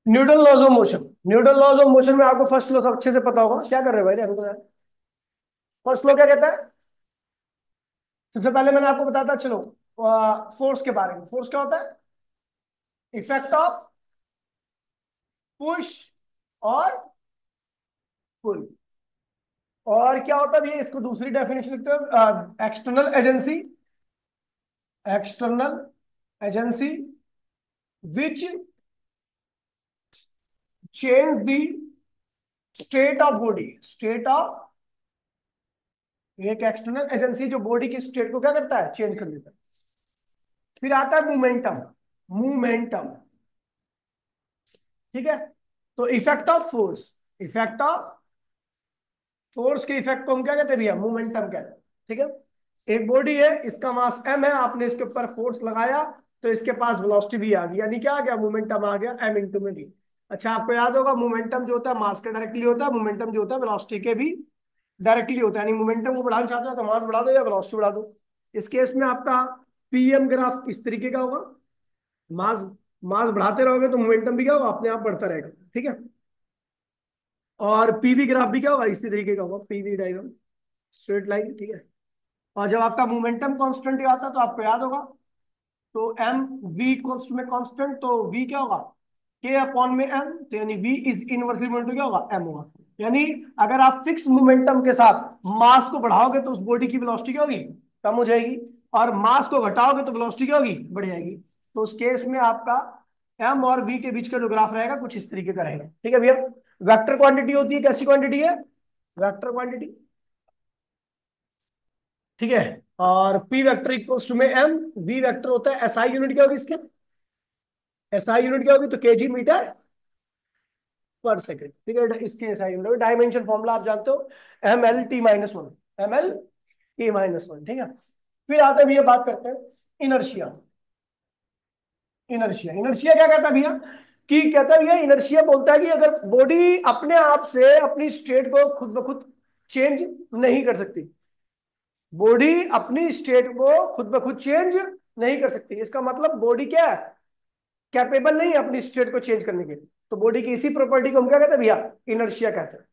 Newton laws of motion. Newton laws of motion में आपको first law सब अच्छे से पता होगा। क्या कर रहे हो भाई, ध्यान को यार। फर्स्ट लॉ क्या कहता है? सबसे पहले मैंने आपको बताया था, चलो फोर्स के बारे में। फोर्स क्या होता है? इफेक्ट ऑफ पुश और पुल। और क्या होता है भैया, इसको दूसरी डेफिनेशन लिखते हो, external agency. External agency which change the state of body. State of, एक एक्सटर्नल एजेंसी जो बॉडी की स्टेट को क्या करता है, चेंज कर देता है। फिर आता है मोमेंटम। मोमेंटम, ठीक है। तो effect of force, effect of force के इफेक्ट को हम क्या कहते हैं भैया, मोमेंटम कहते हैं। ठीक है। एक बॉडी है, इसका मास m है, आपने इसके ऊपर फोर्स लगाया तो इसके पास वेलोसिटी भी आ गई, यानी क्या आ गया, मोमेंटम आ गया, m इंटू में डी। अच्छा, आपको याद होगा मोमेंटम जो होता है मास के डायरेक्टली होता है, मोमेंटम जो होता है वेलोसिटी के भी डायरेक्टली होता है। यानी मोमेंटम को बढ़ाना चाहते हो तो मास बढ़ा दो या वेलोसिटी बढ़ा दो। इस केस में आपका पीएम ग्राफ इस तरीके का होगा। मास मास बढ़ाते रहोगे तो मोमेंटम भी क्या होगा, अपने आप बढ़ता रहेगा। ठीक है। और पीवी ग्राफ भी क्या होगा, इसी तरीके का होगा, पीवी डायग्राम, स्ट्रेट लाइन। ठीक है। और जब आपका मोमेंटम कांस्टेंट आता है तो आपको याद होगा, तो एम वी इक्वल्स में कांस्टेंट, तो वी क्या होगा, के अपॉन में एम। तो यानी V is inversely equal to क्या होगा, एम होगा। यानी अगर आप फिक्स मोमेंटम के साथ मास को बढ़ाओगे तो उस बॉडी की वेलोसिटी क्या होगी, कम हो जाएगी। और मास को घटाओगे तो वेलोसिटी क्या होगी, बढ़ जाएगी। तो उस केस में आपका एम और वी के बीच का जो ग्राफ रहेगा कुछ इस तरीके का रहेगा। ठीक है भैया। वेक्टर क्वांटिटी होती है, कैसी क्वांटिटी है, वेक्टर क्वांटिटी। ठीक है। और पी वेक्टर इक्वल्स टू में एम, वी वेक्टर होता है, एसआई यूनिट क्या होगी इसके, एसआई यूनिट क्या होगी, तो केजी मीटर पर सेकंड। ठीक है। इसके एसआई यूनिट डायमेंशन फॉर्मूला आप जानते हो, M L T minus one, M L T minus one. ठीक है। फिर आते हैं भैया, बात करते हैं इनर्शिया। इनर्शिया, इनर्शिया क्या कहता है भैया, कि कहता है भैया, इनर्शिया बोलता है कि अगर बॉडी अपने आप से अपनी स्टेट को खुद ब खुद चेंज नहीं कर सकती, बॉडी अपनी स्टेट को खुद ब खुद चेंज नहीं कर सकती, इसका मतलब बॉडी क्या है, कैपेबल नहीं है अपनी स्टेट को चेंज करने के। तो बॉडी की इसी प्रॉपर्टी को हम क्या कहते हैं भैया, इनर्शिया कहते हैं।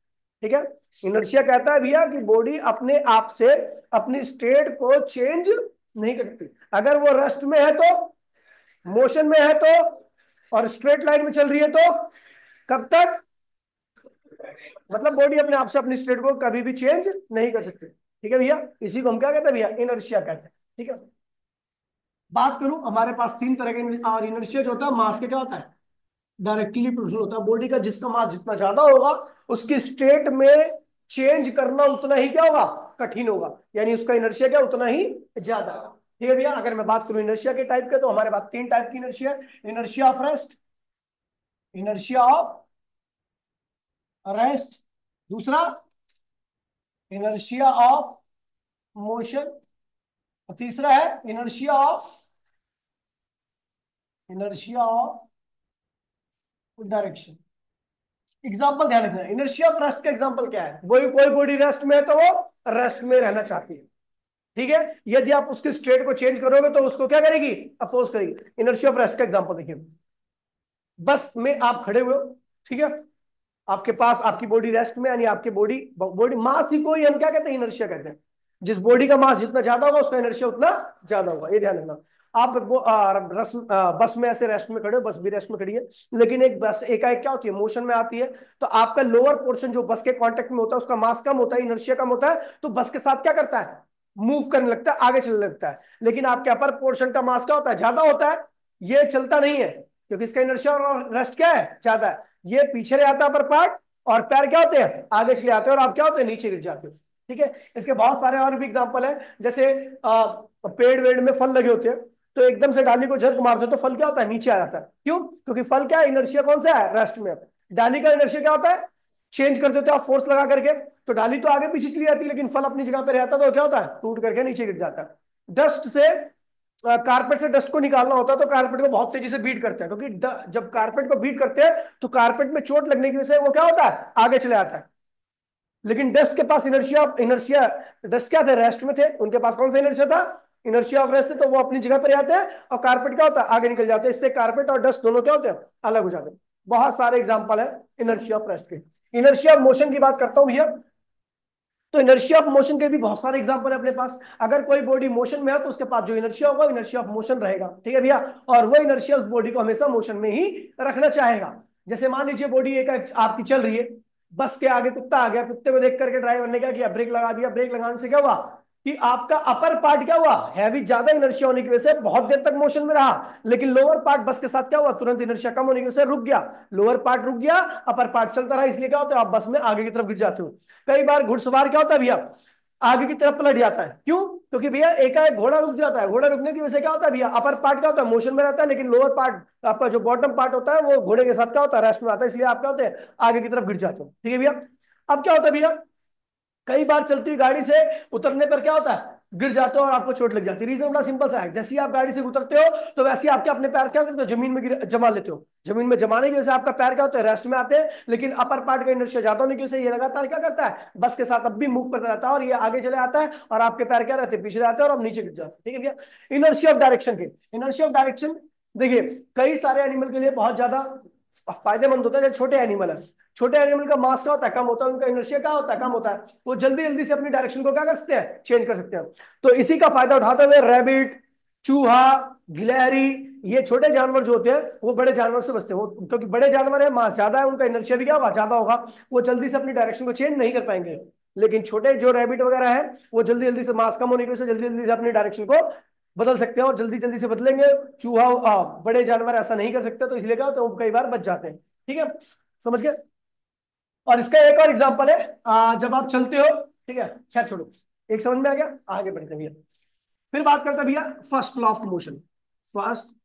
ठीक है। इनर्शिया कहता है भैया कि बॉडी अपने आप से अपनी स्टेट को चेंज नहीं कर सकती। अगर वो रेस्ट में है तो, मोशन में है तो, और स्ट्रेट लाइन में चल रही है तो, कब तक, मतलब बॉडी अपने आप से अपनी स्टेट को कभी भी चेंज नहीं कर सकती। ठीक है भैया। इसी को हम क्या कहते हैं भैया, इनर्शिया कहते हैं। ठीक है। बात करूं, हमारे पास तीन तरह के, और इनर्शिया जो होता है मास के क्या होता है, डायरेक्टली प्रोड्यूस होता है। बॉडी का जिसका मास जितना ज्यादा होगा उसकी स्टेट में चेंज करना उतना ही क्या होगा, कठिन होगा, यानी उसका इनर्शिया क्या उतना ही ज्यादा। ठीक है भैया। अगर मैं बात करूं इनर्शिया के टाइप के, तो हमारे पास तीन टाइप की इनर्शिया है। Inertia of rest, inertia of rest, दूसरा इनर्शिया ऑफ मोशन, और तीसरा है इनर्शिया ऑफ डायरेक्शन। एग्जाम्पल ध्यान रखना, इनर्शिया ऑफ रेस्ट का एग्जाम्पल क्या है, कोई कोई बॉडी रेस्ट में है तो वो रेस्ट में रहना चाहती है। ठीक है। यदि आप उसकी स्टेट को चेंज करोगे तो उसको क्या करेगी, अपोज करेगी। इनर्शिया ऑफ रेस्ट का एग्जाम्पल देखिए, बस में आप खड़े हुए हो, ठीक है, आपके पास आपकी बॉडी रेस्ट में, यानी आपकी बॉडी बॉडी मास ही को ही हम क्या कहते हैं, इनर्शिया कहते हैं। जिस बॉडी का मास जितना ज्यादा होगा उसका इनर्शिया उतना ज्यादा होगा, ये ध्यान रखना। आप बस में ऐसे रेस्ट में खड़े हो, बस भी रेस्ट में खड़ी है, लेकिन एक बस एकाएक क्या होती है, मोशन में आती है, तो आपका लोअर पोर्शन जो बस के कांटेक्ट में होता है उसका मास कम होता है, इनर्शिया कम होता है, तो बस के साथ क्या करता है, मूव करने लगता है, आगे चलने लगता है। लेकिन आपके अपर पोर्शन का मास क्या होता है, ज्यादा होता है, ये चलता नहीं है, क्योंकि इसका इनर्शिया और रेस्ट क्या है, ज्यादा है। ये पीछे रह जाता है अपर पार्ट, और पैर क्या होते हैं, आगे चले आते हैं, और आप क्या होते हैं, नीचे गिर जाते हो। ठीक है। इसके बहुत सारे और भी एग्जांपल है, जैसे पेड़ वेड़ में फल लगे होते हैं, तो एकदम से डाली को झटक मारते हो तो फल क्या होता है, नीचे आ जाता है। क्यों, क्योंकि फल क्या है, इनर्शिया कौन सा है, रेस्ट में। डाली का इनर्शिया क्या होता है, चेंज करते होते हो आप फोर्स लगा करके, तो डाली तो आगे पीछे चली जाती है, लेकिन फल अपनी जगह पे रहता है, तो क्या होता है, टूट करके नीचे गिर जाता है। डस्ट से, कारपेट से डस्ट को निकालना होता है तो कारपेट को बहुत तेजी से बीट करते हैं, क्योंकि जब कारपेट को बीट करते हैं तो कारपेट में चोट लगने की वजह से वो क्या होता है, आगे चले आता है। लेकिन डस्ट के पास इनर्शिया, डस्ट क्या थे, रेस्ट में थे, उनके पास कौन सा इनर्शिया था, इनर्शिया ऑफ रेस्ट थे, तो वो अपनी जगह पर आते हैं, और कारपेट क्या होता है, आगे निकल जाते हैं। इससे कारपेट और डस्ट दोनों क्या होते हैं, अलग हो जाते हैं। बहुत सारे एग्जांपल है इनर्शिया ऑफ रेस्ट के। इनर्शिया ऑफ मोशन की बात करता हूं भैया, तो इनर्शिया ऑफ मोशन के भी बहुत सारे एग्जांपल है अपने पास। अगर कोई बॉडी मोशन में है तो उसके पास जो इनर्शिया होगा इनर्शिया ऑफ मोशन रहेगा, ठीक है भैया। और वो इनर्शिया उस बॉडी को हमेशा मोशन में ही रखना चाहेगा। जैसे मान लीजिए बॉडी एक आपकी चल रही है, बस के आगे कुत्ता आ गया, कुत्ते को देख करके ड्राइवर ने क्या किया, ब्रेक लगा दिया। ब्रेक लगाने से क्या हुआ कि आपका अपर पार्ट क्या हुआ, हैवी ज्यादा इनर्शिया होने की वजह से बहुत देर तक मोशन में रहा, लेकिन लोअर पार्ट बस के साथ क्या हुआ, तुरंत इनर्शिया कम होने की वजह से रुक गया। लोअर पार्ट रुक गया, अपर पार्ट चलता रहा, इसलिए क्या होता है आप बस में आगे की तरफ गिर जाते हो। कई बार घुड़सवार क्या होता है भैया, आगे की तरफ पलट जाता है। क्यों? क्योंकि भैया एकाएक घोड़ा रुक जाता है। घोड़ा रुकने की वजह से क्या होता है भैया, अपर पार्ट क्या होता है मोशन में रहता है, लेकिन लोअर पार्ट आपका जो बॉटम पार्ट होता है वो घोड़े के साथ क्या होता है रेस्ट में आता है, इसलिए आप क्या होते हैं आगे की तरफ गिर जाते हो, ठीक है भैया। अब क्या होता है भैया, कई बार चलती हुई गाड़ी से उतरने पर क्या होता है गिर जाते हो और आपको चोट लग जाती है। रीजन बड़ा सिंपल सा है, जैसे ही आप गाड़ी से उतरते हो तो वैसे ही आपके अपने पैर क्या करते हो जमीन में जमा लेते हो। जमीन में जमाने की वजह से आपका पैर क्या होता है रेस्ट में आते हैं, लेकिन अपर पार्ट का इनर्शिया ज्यादा होने की वजह से ये लगातार क्या करता है बस के साथ अब भी मूव करता रहता है, और ये आगे चले आता है और आपके पैर क्या रहते हैं पीछे रहते हैं और अब नीचे गिर जाते हैं, ठीक है भैया। इनर्शिया ऑफ डायरेक्शन के, इनर्शिया ऑफ डायरेक्शन देखिए कई सारे एनिमल के लिए बहुत ज्यादा फायदेमंद होता है। जैसे छोटे एनिमल है, छोटे एनिमल का मास क्या होता है कम होता है, उनका इनर्शिया क्या होता है कम होता है, वो जल्दी जल्दी से अपनी डायरेक्शन को क्या कर सकते हैं चेंज कर सकते हैं। तो इसी का फायदा उठाते हुए रैबिट, चूहा, गिलहरी, ये छोटे जानवर जो होते हैं वो बड़े जानवर से बचते हैं। वो क्योंकि बड़े जानवर है मास ज्यादा है, उनका इनर्शिया भी क्या होगा ज्यादा होगा, वो जल्दी से अपनी डायरेक्शन को चेंज नहीं कर पाएंगे। लेकिन छोटे जो रैबिट वगैरह है वो जल्दी जल्दी से मास कम होने की वजह से जल्दी जल्दी से अपनी डायरेक्शन को बदल सकते हैं और जल्दी जल्दी से बदलेंगे। चूहा बड़े जानवर ऐसा नहीं कर सकते, तो इसलिए क्या होता है वो कई बार बच जाते हैं, ठीक है, समझ गए। और इसका एक और एग्जांपल है जब आप चलते हो, ठीक है, खैर छोड़ो, एक समझ में आ गया, आगे बढ़ते हैं भैया। फिर बात करते हैं भैया first law of motion. First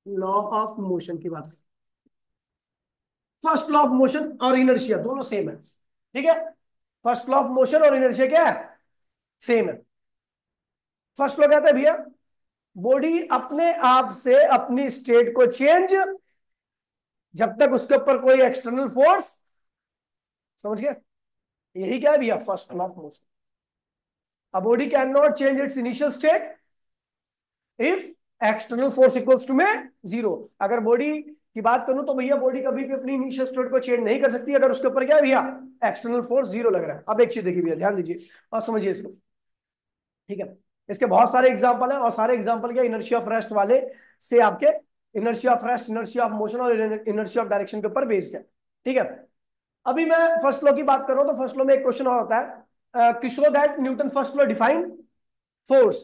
law of motion की बात, फर्स्ट लॉ ऑफ मोशन और इनर्शिया दोनों सेम है, ठीक है। फर्स्ट लॉ ऑफ मोशन और इनर्शिया क्या है, सेम है। फर्स्ट लॉ कहता है भैया बॉडी अपने आप से अपनी स्टेट को चेंज, जब तक उसके ऊपर कोई एक्सटर्नल फोर्स, समझ गए, यही क्या है भैया first law of motion. A body cannot change its initial state if external force equals to में जीरो। अगर बॉडी की बात करूं तो भैया बॉडी कभी भी अपनी इनिशियल स्टेट को चेंज नहीं कर सकती अगर उसके ऊपर क्या है भैया एक्सटर्नल फोर्स जीरो लग रहा है। अब एक चीज देखिए भैया ध्यान दीजिए और समझिए इसको, ठीक है। इसके बहुत सारे एग्जांपल हैं और सारे एग्जांपल क्या इनर्शिया ऑफ रेस्ट वाले से आपके inertia of rest, inertia of motion और इनर्शिया ऑफ डायरेक्शन के ऊपर बेस्ड है, ठीक है। अभी मैं फर्स्ट लॉ की बात कर रहा हूं तो फर्स्ट लॉ में एक क्वेश्चन और होता है कि show that Newton first law define force.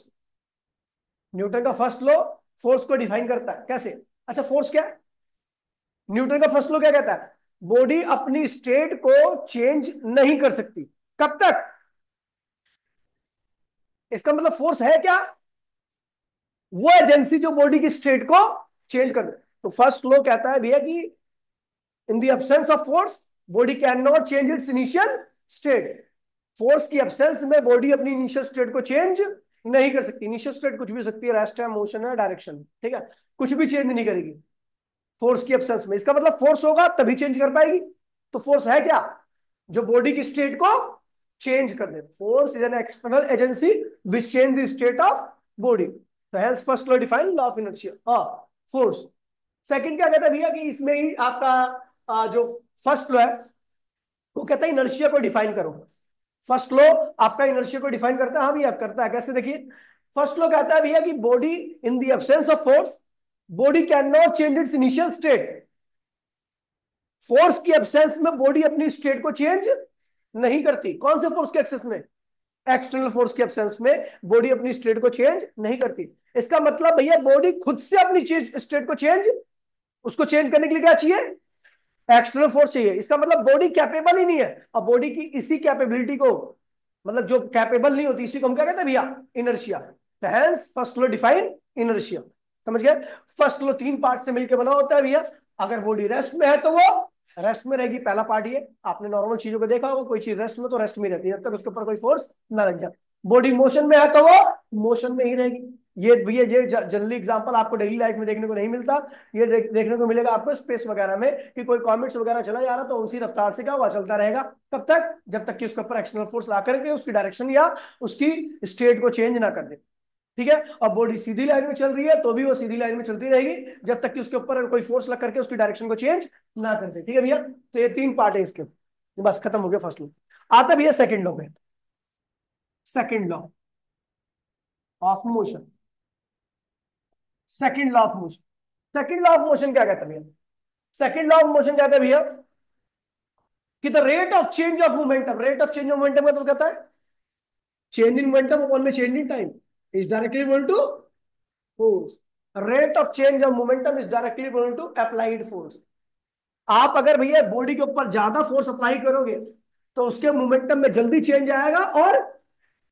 Newton का फर्स्ट लॉ फोर्स को डिफाइन करता है, कैसे? अच्छा फोर्स क्या है, न्यूटन का फर्स्ट लॉ क्या कहता है, बॉडी अपनी स्टेट को चेंज नहीं कर सकती, कब तक? इसका मतलब फोर्स है क्या, वो एजेंसी जो बॉडी की स्टेट को चेंज कर दे। तो फर्स्ट लॉ कहता है भैया कि in the absence of force body can not change it's initial state. Force की एब्सेंस में बॉडी अपनी इनिशियल स्टेट को चेंज नहीं कर सकती। इनिशियल स्टेट कुछ भी हो सकती है, रेस्ट है, मोशन है, डायरेक्शन, ठीक है, कुछ भी चेंज नहीं करेगी फोर्स की एब्सेंस में। इसका मतलब फोर्स होगा तभी चेंज कर पाएगी। तो फोर्स है क्या, जो बॉडी की स्टेट को चेंज कर दे। Force is an external agency which change the state of body. तो hence first law define law of inertia, हाँ फोर्स। सेकंड क्या कहता है भैया कि इसमें ही आपका जो फर्स्ट लॉ है वो कहता है इनर्शिया को डिफाइन करो। फर्स्ट लॉ आपका इनर्शिया को डिफाइन करता है, हाँ भैया करता है, कैसे देखिए। फर्स्ट लॉ कहता है भैया कि body in the absence of force body can not change it's initial state. Force की एब्सेंस में बॉडी अपनी स्टेट को चेंज नहीं करती। कौन से फोर्स के एक्सेस में, एक्सटर्नल फोर्स के एब्सेंस में बॉडी अपनी स्टेट को चेंज नहीं करती। इसका मतलब भैया बॉडी खुद से अपनी स्टेट को चेंज, उसको चेंज करने के लिए क्या चाहिए, एक्सटर्नल फोर्स चाहिए। इसका मतलब बॉडी कैपेबल ही नहीं है, और बॉडी की इसी कैपेबिलिटी को, मतलब जो कैपेबल नहीं होती, इसी को हम क्या कहते हैं भैया inertia. Hence first law define inertia, समझ गए। फर्स्ट लॉ तीन पार्ट से मिलकर बना होता है भैया। अगर बॉडी रेस्ट में है तो वो रेस्ट में रहेगी, पहला पार्ट ये। आपने नॉर्मल चीजों को देखा होगा, कोई चीज रेस्ट में तो रेस्ट में रहती है जब तक उसके ऊपर कोई फोर्स ना लग जाए। बॉडी मोशन में है तो वो मोशन में ही रहेगी। ये भैया ये जनरली एग्जांपल आपको डेली लाइफ में देखने को नहीं मिलता। ये देखने को मिलेगा आपको स्पेस वगैरह में कि कोई कॉमेट्स वगैरह चला जा रहा तो उसी रफ्तार से क्या हुआ चलता रहेगा। कब तक, जब तक कि उसके ऊपर एक्सटर्नल फोर्स ला करके उसकी डायरेक्शन या उसकी स्टेट को चेंज ना कर दे। ठीक है। और बॉडी सीधी लाइन में चल रही है तो भी वो सीधी लाइन में चलती रहेगी जब तक कि उसके ऊपर कोई फोर्स लग करके उसकी डायरेक्शन को चेंज ना कर दे। ठीक है भैया, तो ये 3 पार्ट है इसके। बस खत्म हो गया फर्स्ट लॉ। आता भैया सेकंड लॉ पे। Second law of motion. Second law of motion. Second law of motion क्या कहता है भैया? सेकंड लॉ ऑफ मोशन कहता है भैया कि the rate of change of momentum, rate of change of momentum का तो कहता है चेंज इन मोमेंटम अपॉन में change in time is directly equal to force. Rate of change of momentum is directly equal to applied force. आप अगर भैया body के ऊपर ज्यादा फोर्स अप्लाई करोगे तो उसके मोमेंटम में जल्दी चेंज आएगा, और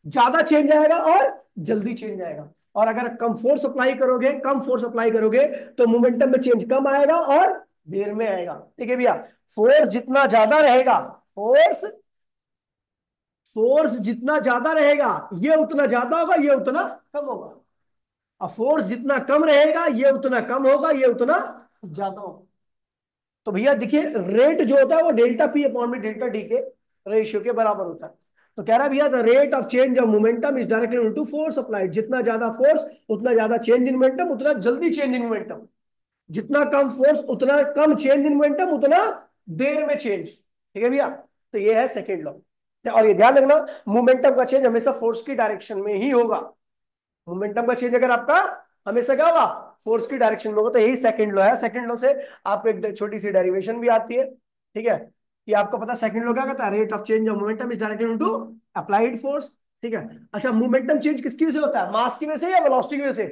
ज्यादा चेंज आएगा और जल्दी चेंज आएगा। और अगर कम फोर्स अप्लाई करोगे, कम फोर्स अप्लाई करोगे तो मोमेंटम में चेंज कम आएगा और देर में आएगा। ठीक है भैया, फोर्स जितना ज्यादा रहेगा, फोर्स फोर्स जितना ज्यादा रहेगा ये उतना ज्यादा होगा, ये उतना कम होगा। और फोर्स जितना कम रहेगा ये उतना कम होगा, ये उतना ज्यादा होगा। तो भैया देखिए, रेट जो होता है वो डेल्टा पी अपॉन में डेल्टा डी के रेशियो के बराबर होता है। तो कह रहा है भैया the rate of change of momentum is directly equal to force applied. जितना ज्यादा फोर्स उतना ज्यादा चेंज इन मोमेंटम, उतना जल्दी चेंज इन मोमेंटम। जितना कम फोर्स उतना कम चेंज इन मोमेंटम, उतना देर में चेंज। ठीक है भैया, तो ये है सेकेंड लॉ। और ये ध्यान रखना, मोमेंटम का चेंज हमेशा फोर्स की डायरेक्शन में ही होगा। मोमेंटम का चेंज अगर आपका हमेशा क्या होगा, फोर्स की डायरेक्शन में होगा। तो यही सेकंड लॉ है। सेकंड लॉ से आपको एक छोटी सी डेरिवेशन भी आती है। ठीक है, कि आपको पता सेकंड लॉ क्या कहता है, rate of change of momentum is directly into applied force. ठीक है, अच्छा मोमेंटम चेंज किसकी वजह से होता है, मास की वजह से या वेलोसिटी की वजह से?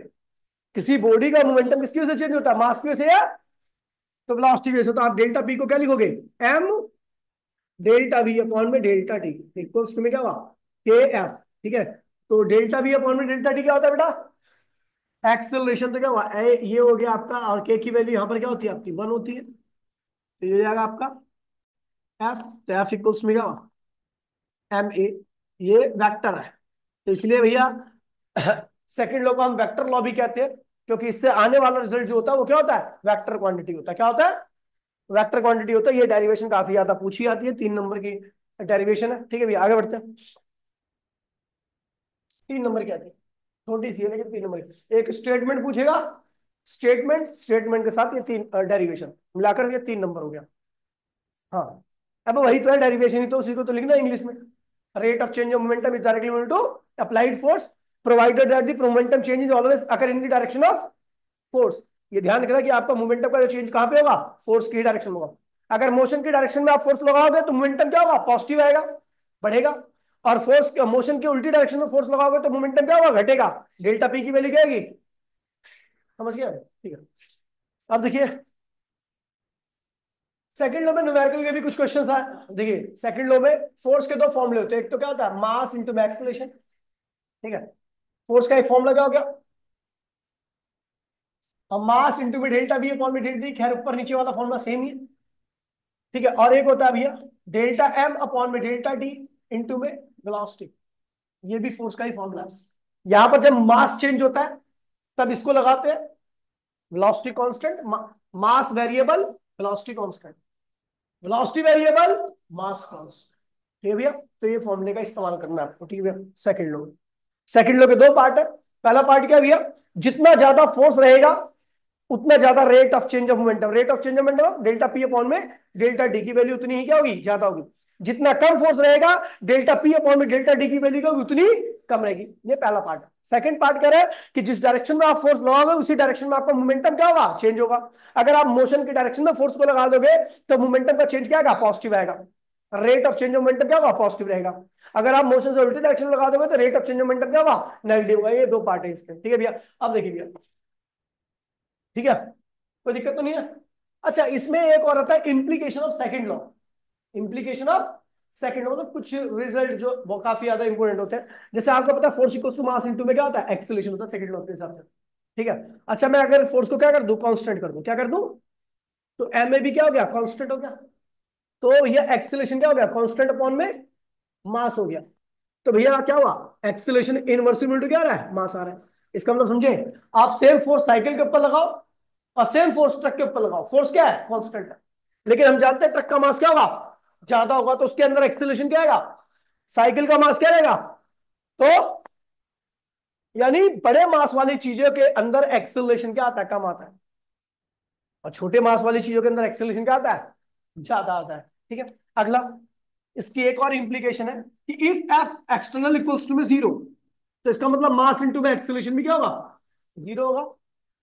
किसी बॉडी का मोमेंटम किसकी वजह से चेंज होता है, मास की वजह से या तो वेलोसिटी की वजह से? तो आप डेल्टा पी को क्या लिखोगे, एम डेल्टा वी अपॉन में डेल्टा टी इक्वल्स टू में क्या हुआ, के एफ। ठीक है, तो डेल्टा वी अपॉन में डेल्टा टी क्या होता है बेटा, एक्सेलरेशन। तो क्या हुआ, ये हो गया आपका, और के की वैल्यू यहां पर क्या होती है आपकी, 1 होती है। तो ये हो जाएगा आपका एफ। तो एफ इक्वल्स में क्या हुआ, एम ए। ये वेक्टर है, तो इसलिए भैया सेकंड लॉ को हम वेक्टर लॉ भी कहते हैं, क्योंकि इससे आने वाला रिजल्ट जो होता है वो क्या होता है, वेक्टर क्वांटिटी होता है। क्या होता है, वेक्टर क्वांटिटी होता है। ये डेरिवेशन काफी ज्यादा पूछी जाती है, 3 नंबर की डेरिवेशन है। ठीक है भैया, आगे बढ़ते हैं। 3 नंबर की आती है, छोटी सी है लेकिन 3 नंबर की। एक स्टेटमेंट पूछेगा, स्टेटमेंट, स्टेटमेंट के साथ ये 3 डेरिवेशन मिलाकर ये 3 नंबर हो गया। हाँ, अब वही तो है डेरिवेशन ही, तो उसी को तो लिखना है इंग्लिश में। Rate of change of momentum is directly equal to applied force provided that the momentum change is always occur in the direction of force. ये ध्यान रखना कि आपका मोमेंटम का जो चेंज कहां पे होगा, फोर्स की डायरेक्शन में होगा। अगर मोशन की डायरेक्शन में आप फोर्स लगाओगे तो मोमेंटम क्या होगा, पॉजिटिव आएगा, बढ़ेगा। और फोर्स मोशन की उल्टी डायरेक्शन में फोर्स लगाओगे तो मोमेंटम क्या होगा, घटेगा। डेल्टा पी की वैल्यू क्या आएगी, समझ गया? ठीक है, अब देखिए सेकंड लॉ में न्यूमेरिकल के भी कुछ क्वेश्चन आए। देखिए सेकंड लॉ में फोर्स के 2 फॉर्मूले होते हैं। एक तो क्या होता है, मास इंटू एक्सेलरेशन। ठीक है, फोर्स का एक फॉर्मूला क्या हो गया, अब मास इंटू में डेल्टा वी अपॉन में डेल्टा टी। खैर ऊपर नीचे वाला फॉर्मूला सेम ही है। ठीक है, और एक होता है भैया डेल्टा एम अपॉन में डेल्टा टी इंटू में वेलोसिटी। ये भी फोर्स का ही फॉर्मूला है। यहां पर जब मास चेंज होता है तब इसको लगाते हैं velocity constant, mass variable velocity constant, velocity variable mass constant. ठीक है भैया, तो ये फॉर्मूले का इस्तेमाल करना है आपको। ठीक है भैया, सेकंड लॉ। सेकंड लॉ के 2 पार्ट है। पहला पार्ट क्या है भैया, जितना ज्यादा फोर्स रहेगा उतना ज्यादा rate of change of momentum. Rate of change of momentum delta P upon में डेल्टा डी की वैल्यू उतनी ही क्या होगी, ज्यादा होगी। जितना कम फोर्स रहेगा डेल्टा पी अपॉन में डेल्टा डी की वैल्यू क्या होगी, उतनी कम रहेगी। ये पहला पार्ट है। सेकंड पार्ट कह रहा है कि जिस डायरेक्शन में आप फोर्स लगाओगे उसी डायरेक्शन में आपका मोमेंटम क्या होगा, चेंज होगा। अगर आप मोशन की डायरेक्शन में फोर्स को लगा दोगे तो मोमेंटम का चेंज क्या आएगा, पॉजिटिव आएगा। Rate of change of momentum क्या होगा, पॉजिटिव रहेगा। अगर आप मोशन से उल्टी डायरेक्शन में लगा दोगे तो rate of change of momentum क्या होगा, नेगेटिव होगा। ये 2 पार्ट है इसके। ठीक है भैया, अब देखिए भैया, ठीक है, कोई दिक्कत तो नहीं है। अच्छा, इसमें एक और आता है implication of second law. Implication of second law मतलब कुछ रिजल्ट जो वो काफी ज्यादा इंपॉर्टेंट होते हैं। जैसे आपको पता है force equals to mass into में क्या होता है, एक्सीलरेशन होता है सेकंड लॉ के हिसाब से। ठीक है, अच्छा मैं अगर फोर्स को क्या कर दूं, कांस्टेंट कर दूं, क्या कर दूं, तो एम ए भी क्या हो गया, कांस्टेंट हो गया। तो ये एक्सीलरेशन क्या हो गया, कांस्टेंट अपॉन में मास हो गया। तो भैया क्या हुआ, एक्सीलरेशन इनवर्सिबल टू क्या आ रहा है, मास आ रहा है। इसका मतलब समझे, आप सेम फोर्स साइकिल के ऊपर लगाओ और सेम फोर्स ट्रक के ऊपर लगाओ, फोर्स क्या है, कांस्टेंट है। लेकिन हम जानते हैं ट्रक का मास क्या होगा, ज्यादा होगा, तो उसके अंदर एक्सीलरेशन क्या आएगा, साइकिल का मास क्या रहेगा, तो यानी बड़े मास वाली चीजों के अंदर एक्सेलरेशन क्या आता है, कम आता है, और छोटे मास वाली चीजों के अंदर एक्सेलरेशन क्या आता है, ज्यादा आता है। ठीक है। अगला, इसकी एक और इंप्लीकेशन है कि if F external equals to में जीरो, तो इसका मतलब मास इनटू में एक्सेलरेशन भी क्या होगा, जीरो होगा।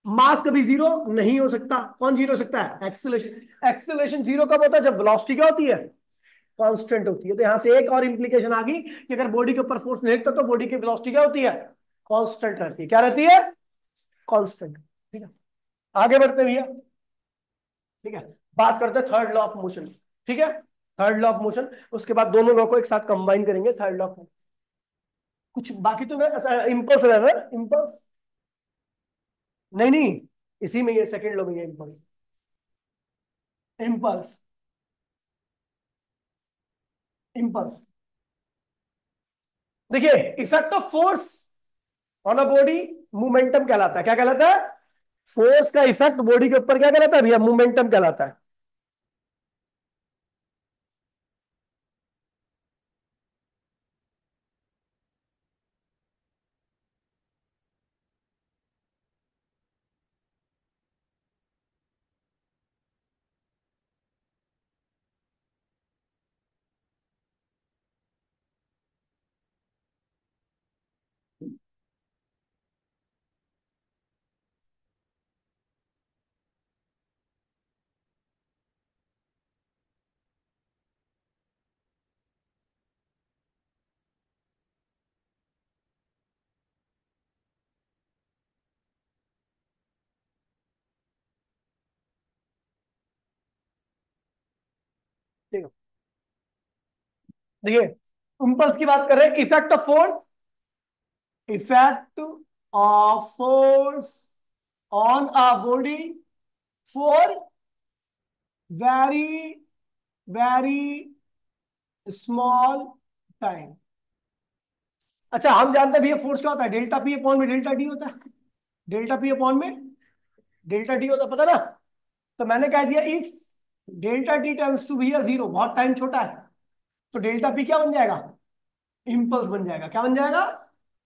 मास कभी जीरो नहीं हो सकता, कौन जीरो हो सकता है, एक्सेलरेशन। एक्सेलरेशन जीरो कब होता है, जब वेलोसिटी क्या होती है, कांस्टेंट होती है। तो यहां से एक और इंप्लीकेशन आ गई कि अगर बॉडी के ऊपर फोर्स नहीं लगता तो बॉडी की वेलोसिटी क्या होती है, कांस्टेंट रहती है। क्या रहती है, कांस्टेंट। ठीक है, आगे बढ़ते हैं भैया। ठीक है, बात करते हैं थर्ड लॉ ऑफ मोशन। ठीक है, थर्ड लॉ ऑफ मोशन, उसके बाद दोनों लॉ को एक साथ कंबाइन करेंगे, थर्ड लॉ ऑफ। कुछ बाकी तो इम्पल्स रह रहा है, इम्पल्स नहीं नहीं, इसी में ये सेकंड लॉ में ये इम्पल्स, इम्पल्स, इम्पल्स। देखिए, effect of force on a body momentum कहलाता है। क्या कहलाता है, फोर्स का इफेक्ट बॉडी के ऊपर क्या कहलाता है भैया, मोमेंटम कहलाता है। ठीक है, देखिए, इम्पल्स की बात कर रहे हैं, effect of force, effect of force on a body for very very small time. अच्छा, हम जानते हैं भैया फोर्स क्या होता है, डेल्टा पी अपॉन में डेल्टा डी होता है, डेल्टा पी अपॉन में डेल्टा डी होता है, पता ना। तो मैंने कह दिया if delta T tends to भैया जीरो, बहुत टाइम छोटा है, तो डेल्टा पी क्या बन जाएगा, इम्पल्स बन जाएगा। क्या बन जाएगा,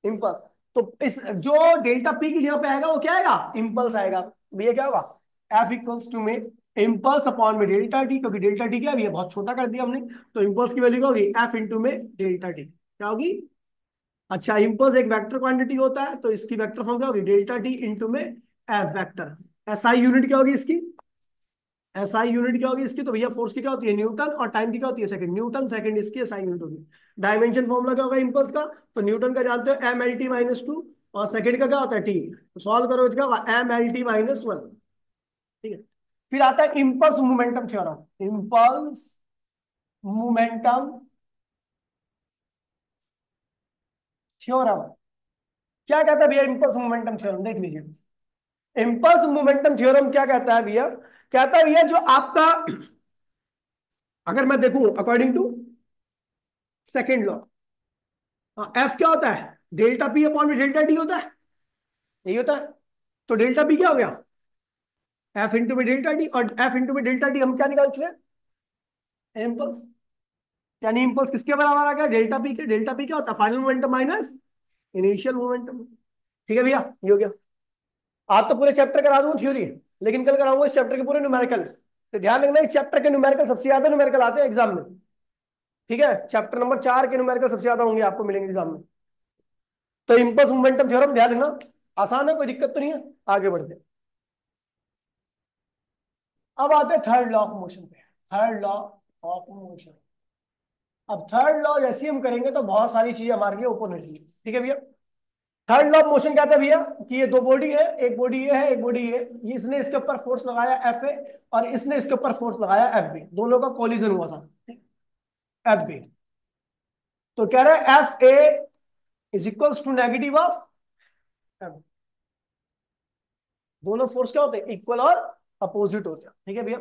इम्पल्स। तो इस जो डेल्टा पी की जगह पे आएगा वो क्या आएगा, इम्पल्स आएगा। भैया क्या होगा, एफ इक्वल्स टू में इम्पल्स अपॉन में डेल्टा टी, क्योंकि डेल्टा टी क्या है भैया, बहुत छोटा कर दिया हमने, तो इम्पल्स की वैल्यू क्या होगी, एफ इंटू में डेल्टा टी, क्या होगी। अच्छा, इम्पल्स एक वेक्टर क्वांटिटी होता है, तो इसकी वेक्टर फॉर्म क्या होगी, डेल्टा टी इंटू में एफ वेक्टर। एसआई यूनिट क्या होगी इसकी, एसआई यूनिट क्या होगी इसकी, तो भैया फोर्स की क्या होती है न्यूटन, और टाइम की क्या होती है सेकंड, न्यूटन सेकंड इसकी एसआई यूनिट होगी। डायमेंशन फॉर्मूला क्या होगा इम्पल्स का, तो न्यूटन का जानते हो M L T minus two, और सेकंड का क्या होता है टी, तो सॉल्व करो क्या होगा, M L T minus one. ठीक है, फिर आता है impulse momentum theorem, impulse momentum theorem. क्या कहता है भैया इम्पल्स मोमेंटम थ्योरम, देख लीजिए। इम्पल्स मोमेंटम थ्योरम क्या कहता है भैया, कहता है भैया जो आपका, अगर मैं देखूं according to second law, F क्या होता है, डेल्टा पी अपॉन में डेल्टा टी होता है, यही होता है। तो डेल्टा पी क्या हो गया, एफ इंटू में डेल्टा टी, और एफ इंटू में डेल्टा टी हम क्या निकाल चुके हैं, इम्पल्स। यानी इम्पल्स किसके बराबर आ गया, डेल्टा पी के। डेल्टा पी क्या होता है, final momentum minus initial momentum. ठीक है भैया, ये हो गया। आज तो पूरे चैप्टर करा दूंगा थ्योरी, लेकिन कल कराऊंगा इस चैप्टर के पूरे न्यूमेरिकल। तो ध्यान रखना, इस चैप्टर के न्यूमेरिकल सबसे ज्यादा न्यूमेरिकल आते हैं एग्जाम में। ठीक है, चैप्टर नंबर 4 के न्यूमेरिकल सबसे ज्यादा होंगे, आपको मिलेंगे एग्जाम में। तो इम्पल्स मोमेंटम थ्योरम ध्यान रखना, आसान है, कोई दिक्कत तो नहीं है। आगे बढ़ते हैं। अब आते हैं थर्ड लॉ ऑफ मोशन पे, थर्ड लॉ ऑफ मोशन। अब थर्ड लॉ जैसे ही हम करेंगे तो बहुत सारी चीजें हमारे लिए ओपन हो जाएंगी। ठीक है भैया, थर्ड लॉ ऑफ मोशन क्या था भैया, कि ये दो बॉडी है, एक बॉडी ये है, एक बॉडी ये, इसने इसके ऊपर फोर्स लगाया एफ ए, और इसने इसके ऊपर फोर्स लगाया एफ बी, दोनों का कोलिजन हुआ था एफ बी। तो कह रहा है F A is equals to negative of F. दोनों फोर्स क्या होते हैं, इक्वल और अपोजिट होते हैं। ठीक है भैया,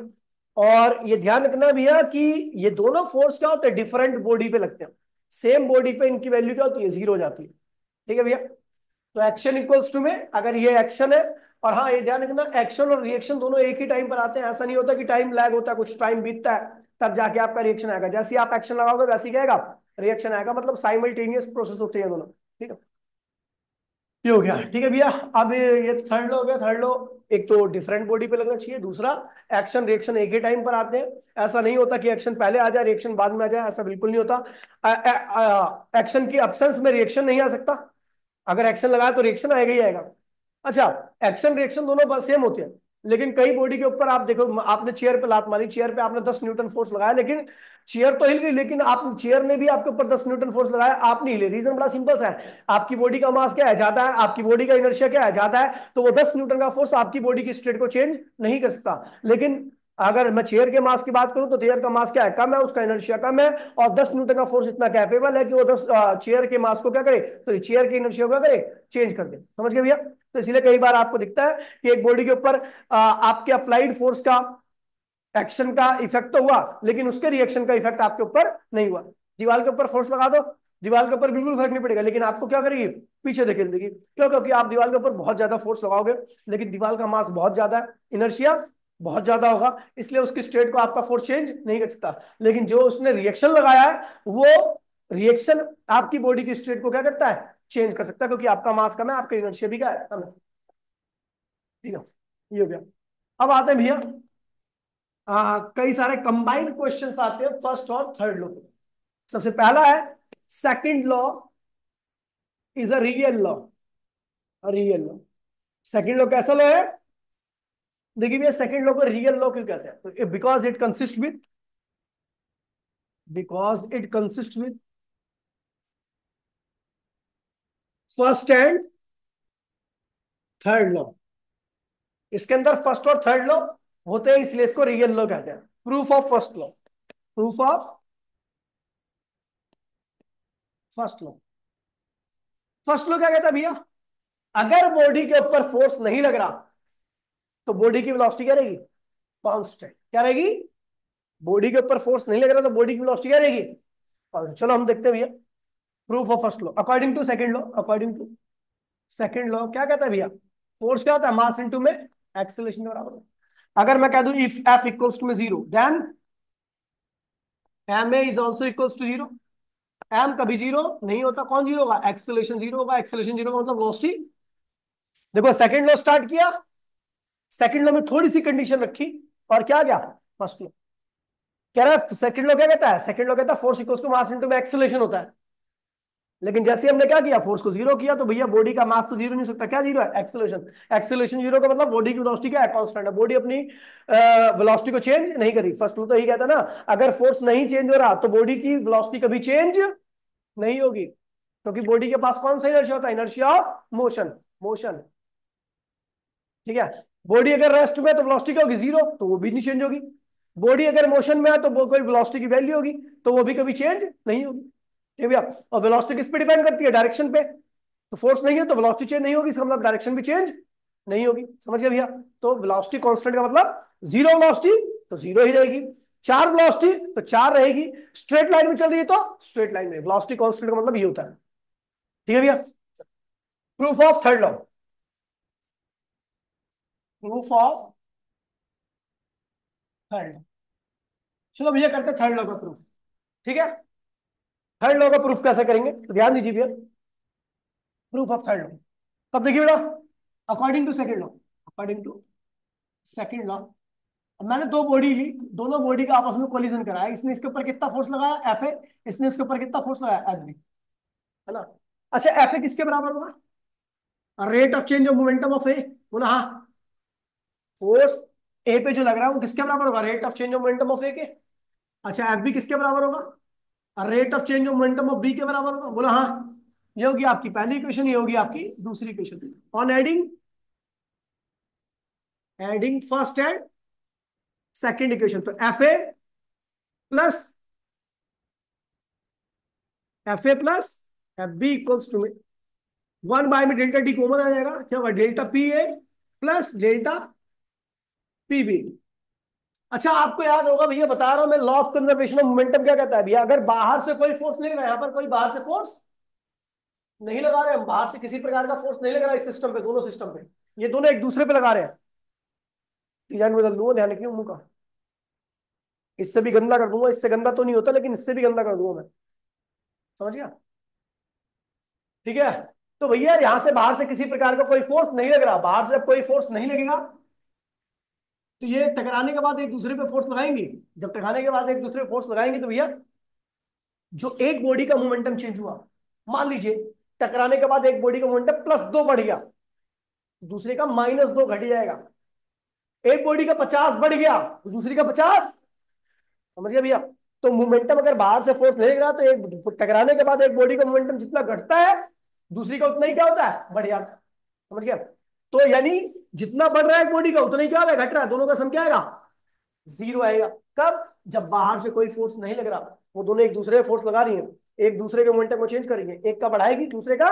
और ये ध्यान रखना भैया कि ये दोनों फोर्स क्या होते हैं, डिफरेंट बॉडी पे लगते हैं, सेम बॉडी पे इनकी वैल्यू क्या होती है, जीरो हो जाती है। ठीक है भैया, तो एक्शन इक्वल्स टू में अगर ये एक्शन है, और हाँ ये ध्यान रखना, एक्शन और रिएक्शन दोनों एक ही टाइम पर आते हैं, ऐसा नहीं होता कि टाइम लैग होता है, कुछ टाइम बीतता है तब जाके आपका रिएक्शन आएगा। जैसे ही आप एक्शन लगाओगे वैसे ही क्या आएगा, रिएक्शन आएगा, मतलब साइमल्टेनियस प्रोसेस होते हैं दोनों। ठीक है, ये हो गया, ठीक है भैया। अब ये थर्ड लॉ हो गया। थर्ड लॉ, एक तो डिफरेंट बॉडी पे लगना चाहिए, दूसरा एक्शन रिएक्शन एक ही टाइम पर आते हैं। ऐसा नहीं होता कि एक्शन पहले आ जाए रिएक्शन बाद में आ जाए, ऐसा बिल्कुल नहीं होता। एक्शन की अब्सेंस में रिएक्शन नहीं आ सकता, अगर एक्शन लगाया तो रिएक्शन आएगा ही आएगा। अच्छा, एक्शन रिएक्शन दोनों बस सेम होते हैं, लेकिन कई बॉडी के ऊपर आप देखो, आपने चेयर पे लात मारी, चेयर पे आपने 10 न्यूटन फोर्स लगाया, लेकिन चेयर तो हिल गई, लेकिन आप चेयर ने भी आपके ऊपर 10 न्यूटन फोर्स लगाया, आप नहीं हिले। रीजन बड़ा सिंपल सा है, आपकी बॉडी का मास क्या है, ज्यादा है, आपकी बॉडी का इनर्शिया क्या है, ज्यादा है, तो वो 10 न्यूटन का फोर्स आपकी बॉडी की स्टेट को चेंज नहीं कर सकता। लेकिन अगर मैं चेयर के मास की बात करूं तो चेयर का मास क्या है, कम है, उसका इनर्शिया कम है, और 10 न्यूटन का फोर्स इतना कैपेबल है कि वो 10 चेयर के मास को क्या करे, तो चेयर के इनर्शिया को क्या करे, चेंज कर दे। समझ गए भैया? तो इसलिए कई बार आपको दिखता है कि एक बॉडी के ऊपर आपके अप्लाइड फोर्स का, एक्शन का इफेक्ट तो हुआ, लेकिन उसके रिएक्शन का इफेक्ट आपके ऊपर नहीं हुआ। दीवार के ऊपर फोर्स लगा दो, दीवार के ऊपर बिल्कुल फर्क नहीं पड़ेगा, लेकिन आपको क्या करेगी, पीछे धकेल देगी। क्यों? क्योंकि आप दीवार के ऊपर बहुत ज्यादा फोर्स लगाओगे, लेकिन दीवार का मास बहुत ज्यादा है, इनर्शिया बहुत ज्यादा होगा, इसलिए उसकी स्टेट को आपका फोर्स चेंज नहीं कर सकता। लेकिन जो उसने रिएक्शन लगाया है, वो रिएक्शन आपकी बॉडी की स्टेट को क्या करता है, चेंज कर सकता है, क्योंकि आपका मास कम है, आपका इनर्शिया भी क्या है, कम है। ठीक है, ये हो गया। अब आते हैं भैया, कई सारे कंबाइंड क्वेश्चंस आते हैं फर्स्ट और थर्ड लॉ पे। सबसे पहला है, second law is a real law. Real law, second law कैसा लॉ है? देखिए भैया, सेकंड लॉ को रियल लॉ क्यों कहते हैं, तो because it consist with first and third law. इसके अंदर फर्स्ट और थर्ड लॉ होते हैं, इसलिए इसको रियल लॉ कहते हैं। Proof of first law, proof of first law. First law क्या कहता है भैया, अगर बॉडी के ऊपर फोर्स नहीं लग रहा तो बॉडी की वेलोसिटी क्या रहेगी, कांस्टेंट। क्या रहेगी? बॉडी के ऊपर फोर्स नहीं लग रहा तो बॉडी की वेलोसिटी क्या रहेगी, कांस्टेंट। चलो हम देखते हैं भैया, proof of first law according to second law. According to second law क्या कहता है भैया, फोर्स क्या होता है, मास इनटू में एक्सेलरेशन के बराबर होता है। अगर मैं कह दूं इफ एफ इक्वल्स टू में zero, then M A is also equals to zero. M कभी जीरो नहीं होता, कौन जीरो होगा, एक्सेलरेशन जीरो होगा। एक्सेलरेशन जीरो का मतलब वेलोसिटी। देखो सेकंड लॉ स्टार्ट किया, सेकंड लॉ में थोड़ी सी कंडीशन रखी, और क्या गया, फर्स्ट लॉ कह रहा है। सेकंड लॉ क्या कहता है, सेकंड लॉ कहता है force equals to mass into में एक्सेलरेशन होता है। लेकिन जैसे हमने क्या किया, फोर्स को जीरो किया, तो भैया बॉडी का मास तो जीरो नहीं हो सकता। क्या जीरो है, एक्सेलरेशन। एक्सेलरेशन जीरो का मतलब बॉडी की वेलोसिटी क्या है, कांस्टेंट है। बॉडी अपनी वेलोसिटी को चेंज नहीं करी। फर्स्ट लॉ तो यही कहता है ना, अगर फोर्स नहीं चेंज हो रहा तो बॉडी की वेलोसिटी कभी चेंज नहीं होगी, क्योंकि बॉडी के पास कौन सा इनर्शिया होता है, इनर्शिया ऑफ मोशन। मोशन, ठीक है। बॉडी अगर रेस्ट में है तो वेलोसिटी क्या होगी, जीरो, तो वो भी नहीं चेंज होगी। बॉडी अगर मोशन में है तो वो कोई वेलोसिटी की वैल्यू होगी, तो वो भी कभी चेंज नहीं होगी। ठीक है भैया, और वेलोसिटी किस पे डिपेंड करती है, डायरेक्शन पे। तो फोर्स नहीं है तो वेलोसिटी चेंज नहीं होगी, इसका मतलब डायरेक्शन भी चेंज नहीं होगी। समझ गए भैया? तो वेलोसिटी कांस्टेंट का मतलब जीरो वेलोसिटी तो जीरो ही रहेगी, चार वेलोसिटी तो चार रहेगी, स्ट्रेट लाइन में चल रही है तो स्ट्रेट लाइन में। वेलोसिटी कांस्टेंट का मतलब ये होता है। ठीक है भैया, proof of third law, proof of third law. चलो भैया करते हैं थर्ड लॉ का प्रूफ। ठीक है, थर्ड लॉ का प्रूफ कैसे करेंगे, तो ध्यान दीजिए भैया, प्रूफ ऑफ थर्ड लॉ। तब देखिए बेटा, according to second law, according to second law, मैंने दो बॉडी ली, दोनों बॉडी का आपस में कोलिजन कराया। इसने इसके ऊपर कितना फोर्स लगाया, एफ ए, इसने इसके ऊपर कितना फोर्स लगाया, एफ बी, है ना। अच्छा, एफ ए किसके बराबर होगा, rate of change of momentum of A. बोला हाँ, फोर्स ए पे जो लग रहा है वो किसके बराबर होगा, rate of change of momentum of A के। अच्छा, एफ बी किसके बराबर होगा, rate of change of momentum of B के बराबर होगा। बोला हाँ, ये होगी आपकी पहली इक्वेशन, ये होगी आपकी दूसरी equation. On adding first and second equation, तो F A plus F B equals to में वन बाय में डेल्टा डी कॉमन आ जाएगा, क्या होगा, delta P A plus delta P B. अच्छा, आपको याद होगा भैया, बता रहा हूं मैं, law of conservation of momentum क्या कहता है भैया, अगर बाहर से कोई फोर्स नहीं लग रहा है, यहां पर कोई बाहर से फोर्स नहीं लगा रहे, हम बाहर से किसी प्रकार का फोर्स नहीं लग रहा है इस सिस्टम पे, दोनों सिस्टम पे, ये दोनों एक दूसरे पे लगा रहे हैं। डिजाइन बदल दूंगा, ध्यान रखिए मुंह का, इससे भी गंदा कर दूंगा, इससे गंदा तो नहीं होता लेकिन इससे भी गंदा कर दूंगा मैं। समझ गया? ठीक है, तो भैया यहां से बाहर से किसी प्रकार का कोई फोर्स नहीं लग रहा, बाहर से जब कोई फोर्स नहीं लगेगा तो ये टकराने के बाद एक दूसरे पे फोर्स लगाएंगे। जब टकराने के बाद एक दूसरे पे फोर्स लगाएंगे तो भैया जो एक बॉडी का मोमेंटम चेंज हुआ, मान लीजिए टकराने के बाद एक बॉडी का मोमेंटम +2 बढ़ गया, दूसरे का -2 घट जाएगा। एक बॉडी का 50 बढ़ गया तो दूसरी का 50, समझ गया भैया। तो मोमेंटम अगर बाहर से फोर्स नहीं लग रहा तो एक टकराने के बाद एक बॉडी का मोमेंटम जितना घटता है दूसरी का उतना ही क्या होता है, बढ़ जाता है। समझ गया। तो यानी जितना बढ़ रहा है एक बॉडी का उतना ही क्या होगा, घट रहा है, दोनों का सम क्या आएगा, 0 आएगा। कब, जब बाहर से कोई फोर्स नहीं लग रहा, वो दोनों एक दूसरे फोर्स लगा रही है, एक दूसरे के मोमेंटम को चेंज करेंगे, एक का बढ़ाएगी दूसरे का,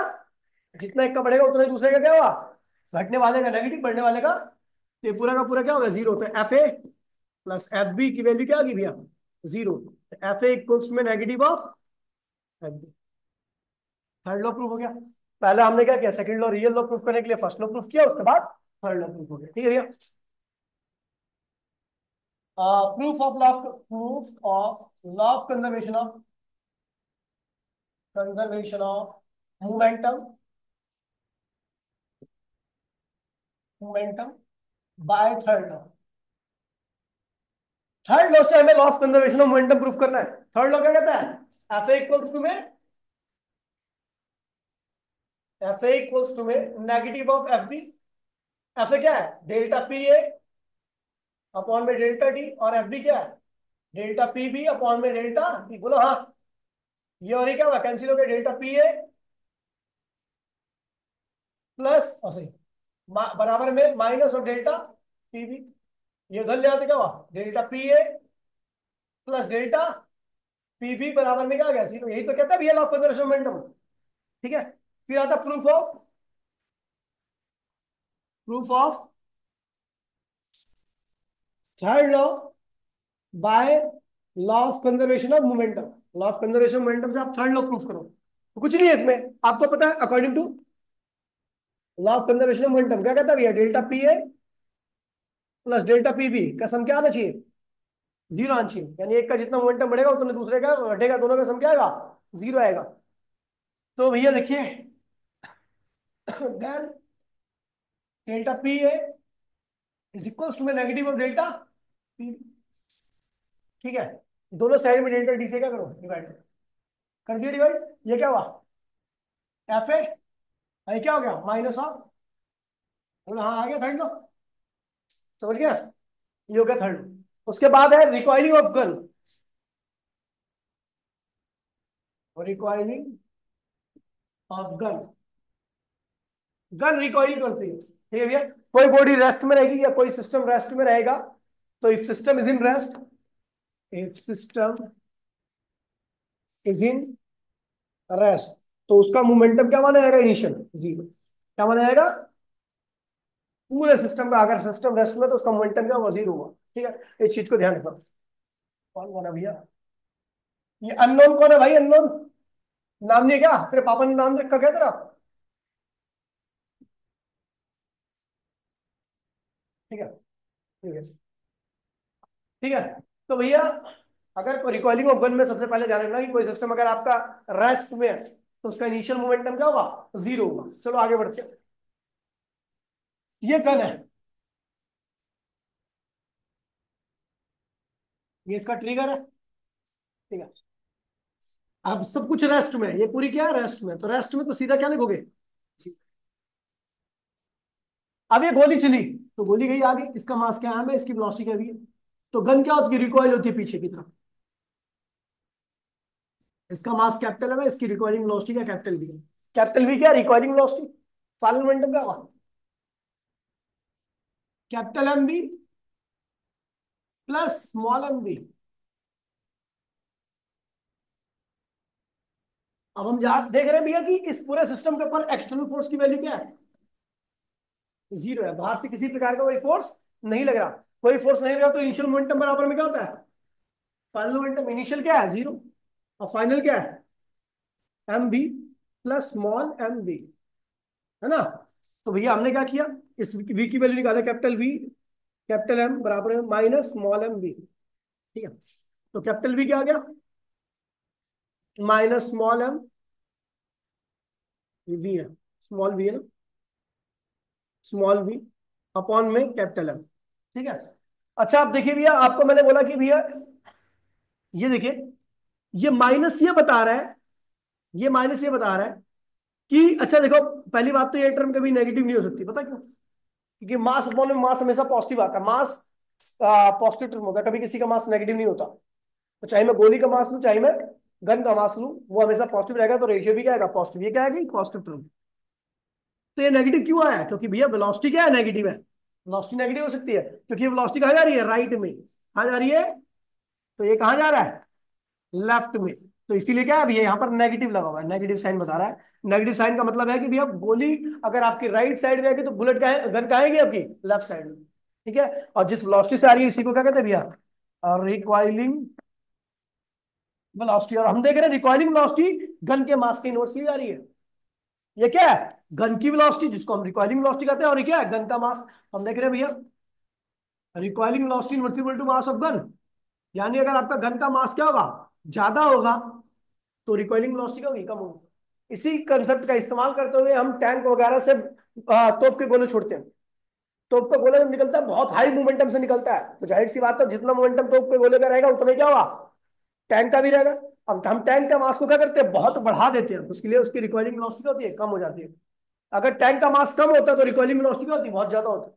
जितना एक का बढ़ेगा उतना ही दूसरे का क्या होगा, घटने वाले का नेगेटिव, बढ़ने वाले का, तो ये पूरा का पूरा क्या होगा, 0। तो FA प्लस FB की वैल्यू क्या आ गई भैया, 0। FA इक्वल्स में negative of FB। Third law proof हो गया। पहले हमने क्या किया, second law real law proof करने के लिए फर्स्ट लॉ प्रूफ किया, उसके बाद थर्ड लॉ प्रूफ हो गया। ठीक है भैया। Proof of conservation of momentum by third law. Third law से हमें law of conservation of momentum proof करना है। थर्ड लॉ क्या कहता है, एफ ए इक्वल्स टू में negative of F B. F A क्या है, डेल्टा पी ए अपॉन में डेल्टा डी, और एफ बी क्या है, डेल्टा पी बी अपॉन में डेल्टा डी। बोलो हाँ, ये और ये क्या होगा, कैंसिल हो गया, delta P A plus sorry बराबर में माइनस और डेल्टा पी बी। ये उधर ले आते क्या हुआ, delta P A plus delta P B बराबर में क्या आ गया, जीरो। यही तो कहता है भैया law of conservation of momentum. ठीक है। फिर आता proof of third law by law of conservation of momentum. Law of conservation of momentum से आप थर्ड लॉ प्रूफ करो, तो कुछ नहीं है इसमें, आपको पता है according to law of conservation of momentum क्या कहता है भैया, delta P A plus delta P B का सम क्या आना चाहिए, 0 आना चाहिए। यानी एक का जितना मोमेंटम बढ़ेगा उतना दूसरे का घटेगा, दोनों का सम क्या आएगा, 0 आएगा। तो भैया देखिए then delta P A is equals to में नेगेटिव ऑफ डेल्टा पी। ठीक है। दोनों साइड में डेल्टा डी से क्या करो, डिवाइड कर दिया, डिवाइड। ये क्या हुआ, एफ ए क्या हो गया, माइनस ऑफ, बोला हाँ आ गया थर्ड लो, समझ गया, ये हो गया थर्ड। उसके बाद है recoiling of gun. Recoiling of gun, gun recoil करती है। ठीक है भैया। कोई बॉडी रेस्ट में रहेगी या कोई सिस्टम रेस्ट में रहेगा, तो if system is in rest, if system is in rest, तो उसका मोमेंटम क्या माना जाएगा, इनिशियल 0। क्या माना जाएगा, पूरे सिस्टम का, अगर सिस्टम रेस्ट में तो उसका मोमेंटम क्या होगा, 0 होगा। ठीक है, इस चीज को ध्यान रखना। कौन कौन है भैया, ये अननोन कौन है भाई, अननोन नाम नहीं है क्या, तेरे पापा ने नाम रखा क्या तेरा। ठीक है, ठीक है, ठीक है। तो भैया अगर कोई रिकॉइलिंग ऑफ गन में सबसे पहले ध्यान रखना कि कोई सिस्टम अगर आपका रेस्ट में है तो उसका इनिशियल मोमेंटम क्या होगा, 0 होगा। चलो आगे बढ़ते हैं। ये गन है, ये इसका ट्रिगर है। ठीक है। अब सब कुछ रेस्ट में है, ये पूरी क्या है, रेस्ट में। तो रेस्ट में तो सीधा क्या लिखोगे, अब ये गोली चली तो गोली गई आगे, इसका मास क्या है, इसकी वेलोसिटी क्या भी है। तो गन क्या होती है, रिकॉइल होती है पीछे की तरफ। इसका मास कैपिटल है, इसकी रिकॉइलिंग वेलोसिटी क्या, कैपिटल भी है। कैपिटल भी क्या, रिकॉइलिंग वेलोसिटी। फाइनल मोमेंटम क्या हुआ, capital M B plus small M B. अब हम जहां देख रहे हैं भैया कि इस पूरे सिस्टम के ऊपर एक्सटर्नल फोर्स की वैल्यू क्या है, 0 है। बाहर से किसी प्रकार का कोई फोर्स नहीं लग रहा, कोई फोर्स नहीं लग रहा, तो इनिशियल मोमेंटम बराबर में क्या होता है, फाइनल मोमेंटम। इनिशियल क्या है, 0, और फाइनल क्या है, M B plus small M B, है ना। तो भैया हमने क्या किया, इस v की वैल्यू निकाले, कैपिटल वी कैपिटल एम बराबर में माइनस स्मॉल एम बी। ठीक है। तो कैपिटल वी क्या आ गया, माइनस स्मॉल एम वी है, स्मॉल वी है ना, स्मॉल वी अपॉन में कैपिटल एम। ठीक है। अच्छा आप देखिए भैया, आपको मैंने बोला कि भैया ये देखिए, ये माइनस ये बता रहा है, ये माइनस ये बता रहा है कि अच्छा देखो, पहली बात तो ये टर्म कभी नेगेटिव नहीं हो सकती, पता क्यों? क्योंकि मास अपॉन में मास हमेशा पॉजिटिव आता है, मास पॉजिटिव टर्म होता है, कभी किसी का मास नेगेटिव नहीं होता। तो चाहे मैं गोली का मास लूं, चाहे मैं गन का मास लूं, वो हमेशा पॉजिटिव रहेगा, तो रेशियो भी क्या आएगा? पॉजिटिव। ये क्या आएगी? Positive term. तो ये नेगेटिव क्यों आया? क्योंकि भैया वेलोसिटी क्या है? नेगेटिव है। वेलोसिटी नेगेटिव हो सकती है क्योंकि ये वेलोसिटी कहाँ जा रही है? राइट में। कहाँ जा रही है? तो ये कहाँ जा रहा है? लेफ्ट में। तो इसीलिए क्या है, अभी यहाँ पर नेगेटिव लगा हुआ है, नेगेटिव साइन बता रहा है। नेगेटिव साइन का मतलब है कि भैया गोली अगर आपकी राइट साइड में आएगी तो बुलेट का है, गन का आएगी आपकी लेफ्ट साइड में। ठीक है। और जिस वेलोसिटी से आ रही है इसी को क्या कहते हैं भैया? Recoiling velocity. और हम देख रहे हैं रिकॉइलिंग वेलोसिटी गन के मास के इनवर्सली आ रही है। ये क्या है? गन की वेलोसिटी, जिसको हम रिकॉइलिंग वेलोसिटी कहते हैं, और ये क्या है? गन का मास। हम देख रहे हैं भैया recoiling velocity inversible to mass of gun. यानी अगर आपका गन का मास क्या होगा? ज्यादा होगा, तो रिकॉइलिंग वेलोसिटी क्या होगी? कम होगी। इसी कंसेप्ट का इस्तेमाल करते हुए हम टैंक वगैरह से तोप के गोले छोड़ते हैं। तोप का गोला जब निकलता है बहुत हाई मोमेंटम से निकलता है, तो जाहिर सी बात है जितना मोमेंटम तोप के गोले का रहेगा उतना ही क्या होगा? टैंक का भी रहेगा। अब हम टैंक का मास को क्या करते हैं? बहुत बढ़ा देते हैं, उसके लिए उसकी रिकॉइलिंग वेलोसिटी क्या होती है? कम हो जाती है। अगर टैंक का मास कम होता है तो रिकॉइलिंग वेलोसिटी क्या होती है? बहुत ज्यादा होती है।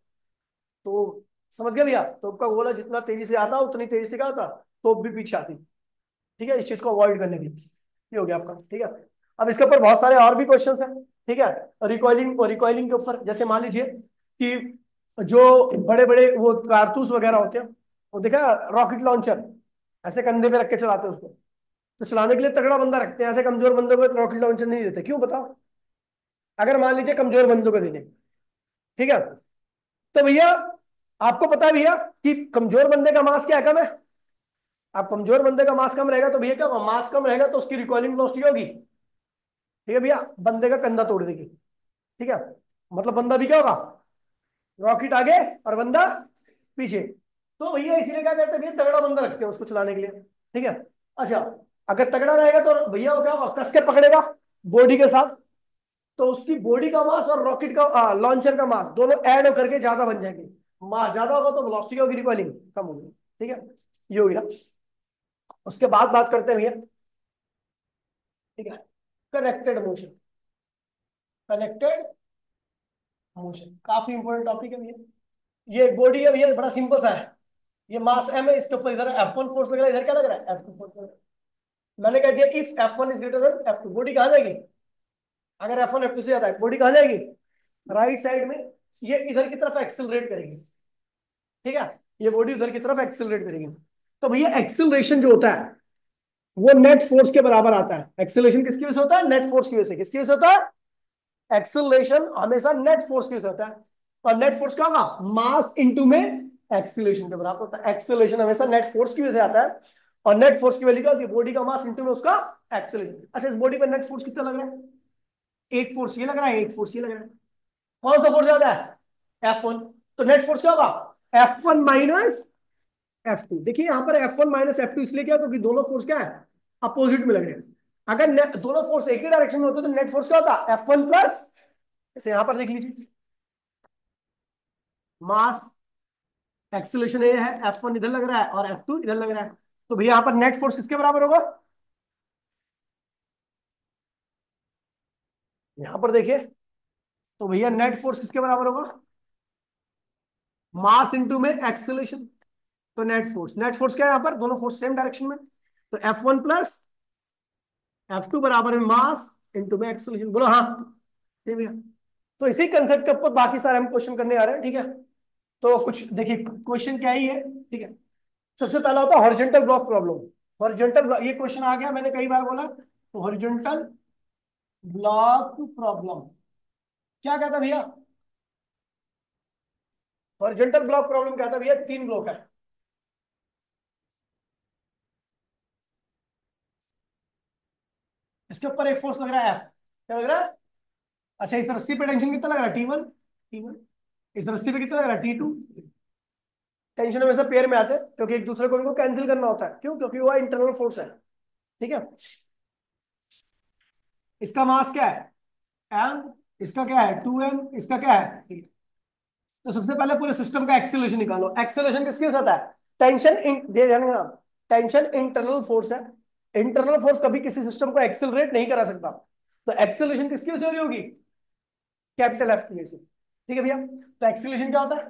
तो समझ गया भैया? तोप का गोला जितना तेजी से आता उतनी तेजी से क्या होता? तोप भी पीछे आती। ठीक है, इस चीज को अवॉइड करने के लिए। ये हो गया आपका। ठीक है। अब इसके ऊपर बहुत सारे और भी क्वेश्चंस हैं। ठीक है। रिकॉइलिंग, रिकॉइलिंग के ऊपर जैसे मान लीजिए कि जो बड़े बड़े वो कारतूस वगैरह होते हैं, वो देखा, रॉकेट लॉन्चर ऐसे कंधे पे रख के चलाते हैं उसको। तो चलाने के लिए तगड़ा बंदा रखते हैं, ऐसे कमजोर बंदों को रॉकेट लॉन्चर नहीं देते, क्यों बताओ? अगर मान लीजिए कमजोर बंदों को दे दें, ठीक है, तो भैया आपको पता है भैया कि कमजोर बंदे का मास क्या है? कम है। आप कमजोर बंदे का मास कम रहेगा तो भैया क्या होगा? मास कम रहेगा तो उसकी रिकॉइलिंग वेलोसिटी होगी। ठीक है भैया, बंदे का कंधा तोड़ देगी। ठीक है। मतलब बंदा भी क्या होगा? रॉकेट आगे और बंदा पीछे। तो भैया इसीलिए क्या करते हैं भैया, तगड़ा बंदा रखते हैं उसको चलाने के लिए। ठीक है। अच्छा, अगर तगड़ा रहेगा तो भैया वो क्या होगा? कस के पकड़ेगा बॉडी के साथ। तो उसकी बॉडी का मास और रॉकेट का लॉन्चर का मास दोनों ऐड होकर के ज्यादा बन जाएंगे। मास ज्यादा होगा तो वेलोसिटी होगी, रिकॉइलिंग कम होगी। ठीक है। ये हो गया। उसके बाद बात करते हैं भैया। ठीक है। Connected motion. कनेक्टेड मोशन काफी इंपॉर्टेंट टॉपिक है भैया। ये एक बॉडी है भैया, बड़ा सिंपल सा है। ये मास एम है, इसके ऊपर इधर F1 फोर्स लग रहा है, इधर क्या लग रहा है? F2 फोर्स लग रहा है। मैंने कह दिया if F1 is greater than F2, body कहाँ जाएगी? अगर F1 F2 से ज्यादा है, बॉडी कहाँ जाएगी? राइट साइड में। ये इधर की तरफ एक्सिलरेट करेगी। ठीक है। ये बॉडी उधर की तरफ एक्सिलरेट करेगी। तो भैया एक्सिलरेशन जो होता है वो नेट फोर्स के बराबर आता है। एक्सिलरेशन किसकी वजह से होता है? नेट फोर्स की वजह से। किसकी वजह से होता है? एक्सिलरेशन हमेशा नेट फोर्स की वजह से होता है। और नेट फोर्स क्या होगा? मास इनटू में एक्सिलरेशन के बराबर होता है। एक्सिलरेशन हमेशा नेट फोर्स की वजह से आता है। और नेट फोर्स की वैल्यू क्या होती है? बॉडी का मास इनटू में उसका एक्सिलरेशन। अच्छा, इस बॉडी पर नेट फोर्स कितना लग रहा है? एक फोर्स ये लग रहा है, एक फोर्स ये लग रहा है। कौन सा फोर्स ज्यादा है? F1। तो नेट फोर्स क्या होगा? F1 minus F2। देखिए यहां पर F1 माइनस F2 इसलिए क्या, क्योंकि दोनों फोर्स क्या है? अपोजिट में लग रहे हैं। अगर दोनों फोर्स एक ही डायरेक्शन में होते तो नेट फोर्स क्या होता? F1 प्लस, जैसे यहां पर देख लीजिए, मास एक्सीलरेशन ये है, F1 इधर लग रहा है और F2 इधर लग रहा है। तो भैया यहां पर नेट फोर्स किसके बराबर होगा? यहां पर देखिए, तो भैया नेट फोर्स किसके बराबर होगा? मास इनटू में एक्सीलरेशन। तो नेट फोर्स क्या है यहां पर? दोनों फोर्स सेम डायरेक्शन में। तो F1 प्लस F2 बराबर है मास इनटू में एक्सीलरेशन। बोलो हाँ। ठीक है। तो इसी कंसेप्ट के ऊपर बाकी सारे हम क्वेश्चन करने आ रहे हैं। ठीक है। तो कुछ देखिए, क्वेश्चन क्या ही है। ठीक है। सबसे पहला होता है हॉरिजॉन्टल ब्लॉक प्रॉब्लम। हॉरिजॉन्टल, ये क्वेश्चन आ गया, मैंने कई बार बोला। तो हॉरिजॉन्टल ब्लॉक प्रॉब्लम क्या कहता भैया? हॉरिजॉन्टल ब्लॉक प्रॉब्लम क्या था भैया? तीन ब्लॉक है। इसके ऊपर एक फोर्स लग रहा है F। क्या लग रहा है? अच्छा, इस रस्सी पे टेंशन कितना लग रहा है? T1। T1। इस रस्सी पे कितना लग रहा है? T2। टेंशन हमेशा पेयर में आते हैं क्योंकि एक दूसरे को इनको कैंसिल करना होता है। क्यों? क्योंकि वो इंटरनल फोर्स है। ठीक है। इसका मास क्या है? M। इसका क्या है 2m, इसका क्या है। तो सबसे पहले पूरे सिस्टम का एक्सेलरेशन निकालो। एक्सेलरेशन किसके साथ है, टेंशन इन दे देना, टेंशन इंटरनल फोर्स है। इंटरनल फोर्स कभी किसी सिस्टम को एक्सेलरेट नहीं करा सकता। तो एक्सेलरेशन किसकी वजह से हो रही होगी, कैपिटल एफ की वजह से। ठीक है भैया। तो एक्सेलरेशन क्या होता है,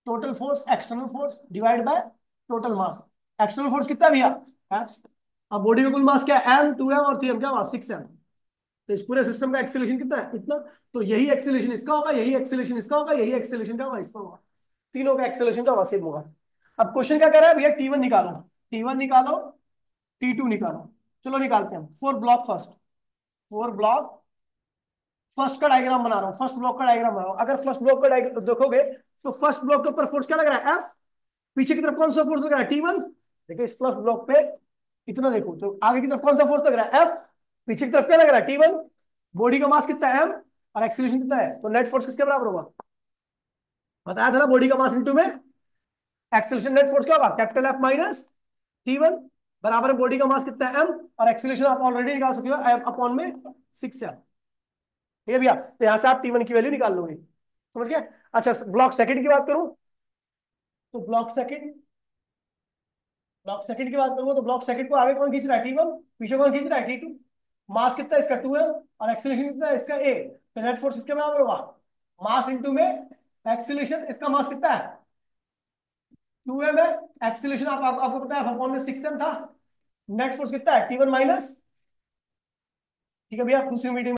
total force external force divide by total mass. External force कितना है भैया, एफ। अब बॉडी का कुल मास क्या है, एम, 2m और 3m, क्या हुआ 6m। तो इस पूरे सिस्टम का एक्सेलरेशन कितना है, इतना। तो यही एक्सेलरेशन इसका होगा, यही एक्सेलरेशन इसका होगा, यही एक्सेलरेशन का होगा इसका होगा। तीनों का एक्सेलरेशन का सेम होगा। अब क्वेश्चन क्या कर रहा है भैया, T1 निकालो। T1 निकालो, T2 निकालो। चलो निकालते हैं। Four block first, four block first का डायग्राम बना रहा हूं, फर्स्ट ब्लॉक का डायग्राम बना रहा हूं। अगर फर्स्ट ब्लॉक का डायग्राम देखोगे तो फर्स्ट ब्लॉक के ऊपर फोर्स क्या लग रहा है, एफ। पीछे की तरफ कौन सा फोर्स लग रहा है, T1। देखिए इस फर्स्ट ब्लॉक पे इतना देखो, तो आगे की तरफ कौन सा फोर्स लग रहा है, एफ। पीछे की तरफ क्या लग रहा है, T1। बॉडी का मास कितना है, एम, और एक्सीलरेशन कितना है, तो नेट फोर्स किसके बराबर होगा, बताया था ना, बॉडी का मास इंटू में एक्सीलरेशन। नेट फोर्स क्या होगा, कैपिटल एफ माइनस T1 बराबर बॉडी का मास कितना है, एम, और एक्सीलरेशन आप ऑलरेडी निकाल सकते हो, एम अपॉन में 6 है। ठीक है भैया, तो यहां से आप T1 की वैल्यू निकाल लोगे, समझ गए। अच्छा ब्लॉक सेकंड की बात करूं, तो ब्लॉक सेकंड की बात करूंगा, तो ब्लॉक सेकंड को आगे कौन खींच रहा है, T1। पीछे कौन खींच रहा है, T2। मास कितना है इसका 2m, और एक्सीलरेशन कितना है इसका a। तो नेट फोर्स किसके बराबर होगा, मास इंटू में एक्सीलरेशन। इसका मास कितना है 2m है, एक्सीलरेशन आपको पता है अपॉन में 6m था। नेट फोर्स कितना है T1 माइनस। ठीक है भैया, दूसरी मीटिंग